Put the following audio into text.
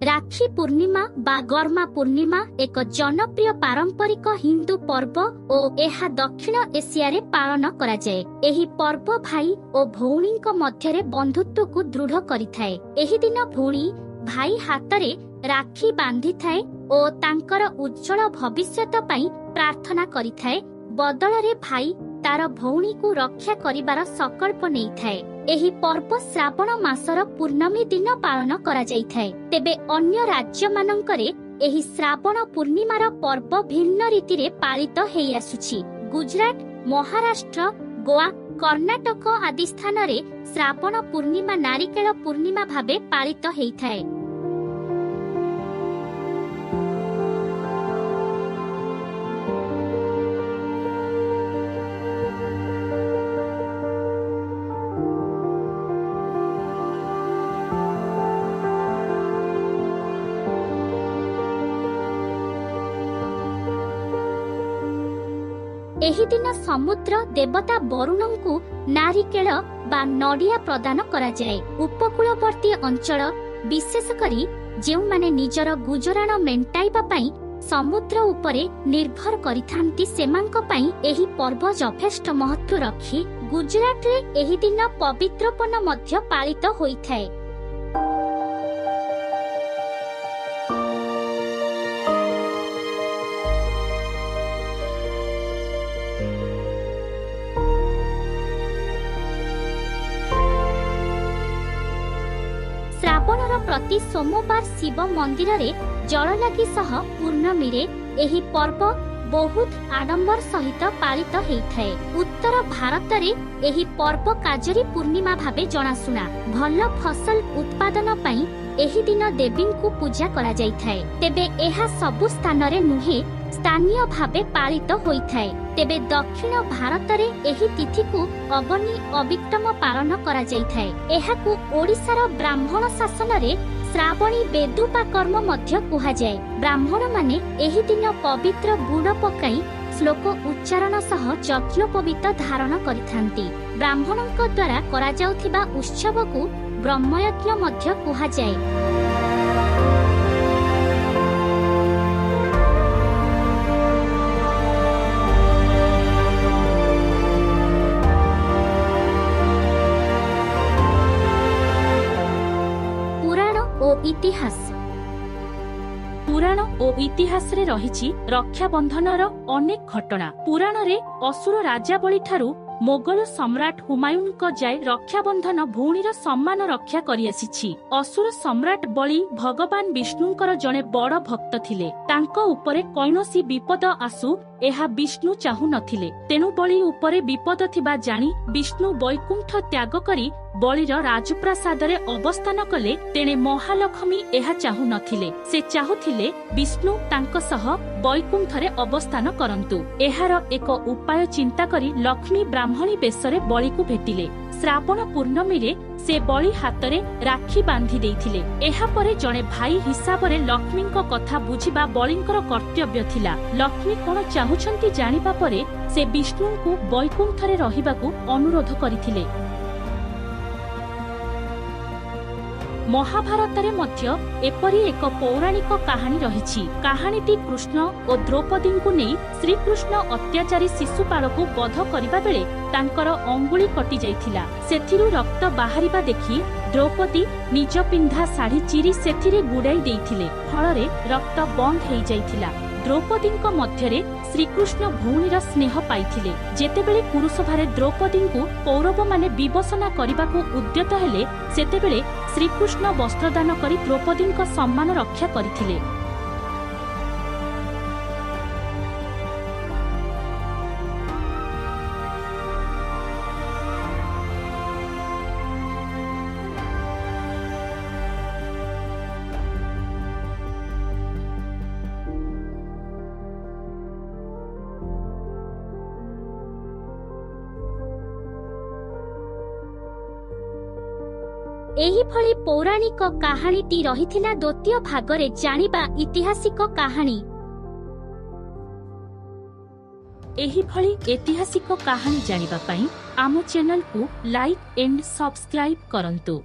राखी पूर्णिमा बा गरमा पूर्णिमा एक जनप्रिय पारंपरिक हिंदू पर्व और एहा दक्षिण एशिया रे पालन करा जाए। एही पर्व भाई और भौणी मध्य बंधुत्व को दृढ़ करिथाए। एही दिन भौणी भाई हाथ रे राखी बांधि थाए और तांकर उज्जवल भविष्यत पई प्रार्थना करिथाए। बदल रे भाई तार भौणी को रक्षा करिबार संकल्प नै थाए। एही पर्व श्रावण मासर पूर्णमी दिन पालन करा जाइथाए। तेबे अन्य राज्य मानंकरे एही श्रावण पूर्णिमार पर्व भिन्न रीति रे पालित हेई आसुछि। गुजरात, महाराष्ट्र, गोवा, कर्णाटक आदि स्थान रे श्रावण पूर्णिमा नारिकेल पूर्णिमा भाबे पालित हेइथाए। एही दिन समुद्र देवता वरुणଙ୍କୁ नारिकेल बा नडिया प्रदान करा जाए। उपकूलवर्ती अंचल विशेष करी जेउ माने निजर गुजराण मेंटाइबा पई समुद्र उपरे निर्भर करिथांती सेमांक पई एही पर्व यथेष्ट महत्व रखी गुजरात रे एही दिन पवित्रपन मध्य पालित होइथाए। श्रावणर प्रति सोमवार शिव मंदिर रे जल लागी सह पूर्णमी रे एही पर्व बहुत आडंबर सहित पालित हेइथाए। उत्तर भारत रे एही पर्व काजरी पूर्णिमा भाबे जणासुना। भल फसल उत्पादन पई एही दिन देवी को पूजा करा जाइथाए। तेबे एहा सबु स्थान रे नुहे स्थानीय भाबे पालित होइथाए। तेबे दक्षिण भारत रे एही तिथि को अग्नि अविक्रम पालन करा जाइथाए। एहाकु ओडिशार ब्राह्मण शासन रे श्रावणी बेदुपा कर्म मध्य कुहा जाए। ब्राह्मण माने एही दिन पवित्र गुड़ पकाई श्लोक उच्चारण सह यज्ञोपवीत धारण करिथांती। ब्राह्मणक द्वारा करा जाउथिबा उत्सव को ब्रह्मयज्ञ मध्य कुहा जाए। इतिहास पुराण और इतिहास रे रहिछि रक्षाबंधनर अनेक घटना। पुराण रे असुर राजाबली ठारू मोगल सम्राट हुमायून को जाय रक्षाबंधन भौणीर सम्मान रक्षा करि आसिछि। असुर सम्राट बली भगवान विष्णुंकर जणे बड़ भक्त थिले। तांको उपरे कौनसी विपद आसु एहा विष्णु चाहू नथिले। तेणु बली उपरे विपद थिबा जानी विष्णु वैकुंठ त्याग करी बलिर राजप्रासाद रे अवस्थान कले। तेणे महालक्ष्मी एहा चाहू नथिले। से चाहुथिले विष्णु तांको सह वैकुंठ रे अवस्थान करंतु। एहार एक उपाय चिंता करी लक्ष्मी ब्राह्मणी बेशरे बली को भेटिले। श्रावण पूर्णमी रे से बली हाथ रे राखी बांधी देइथिले। एहा परे जणे भाई हिसाब रे लक्ष्मी को कथा बुझिबा बलिंकर कर्तव्य थिला। लक्ष्मी कोन चाहुछंती जानिबा परे से विष्णु को वैकुंठ रे रहिबाकू अनुरोध करिथिले। महाभारत रे मध्य एपरी एक पौराणिक कहानी रहिछि। कहानीटी कृष्ण और द्रौपदी को नहीं श्रीकृष्ण अत्याचारी शिशुपाल को वध करिबा बेले तांकर अंगुली कटि जाइथिला। सेथिरु रक्त बाहरिबा देखि द्रौपदी निज पिंधा साड़ी चिरी सेथिरे गुड़ाई देइथिले। फलरे रक्त बंद हेइ जाइथिला। द्रौपदी मध्यरे श्रीकृष्ण भौणीर स्नेह पाइथिले। जेतेबेले कुरुसभारे द्रौपदी को कौरव माने विवसना करिबाकू उद्यत हेले सेतेबेले श्रीकृष्ण वस्त्रदान करी द्रौपदी सम्मान रक्षा करिथिले। एही भली पौराणिक कहानीटी रहिथिला द्वितीय भागरे जानिबा ऐतिहासिक कहानी। एही भली ऐतिहासिक कहानी जानिबा पई आम चैनल को लाइक एंड सब्सक्राइब करंतु।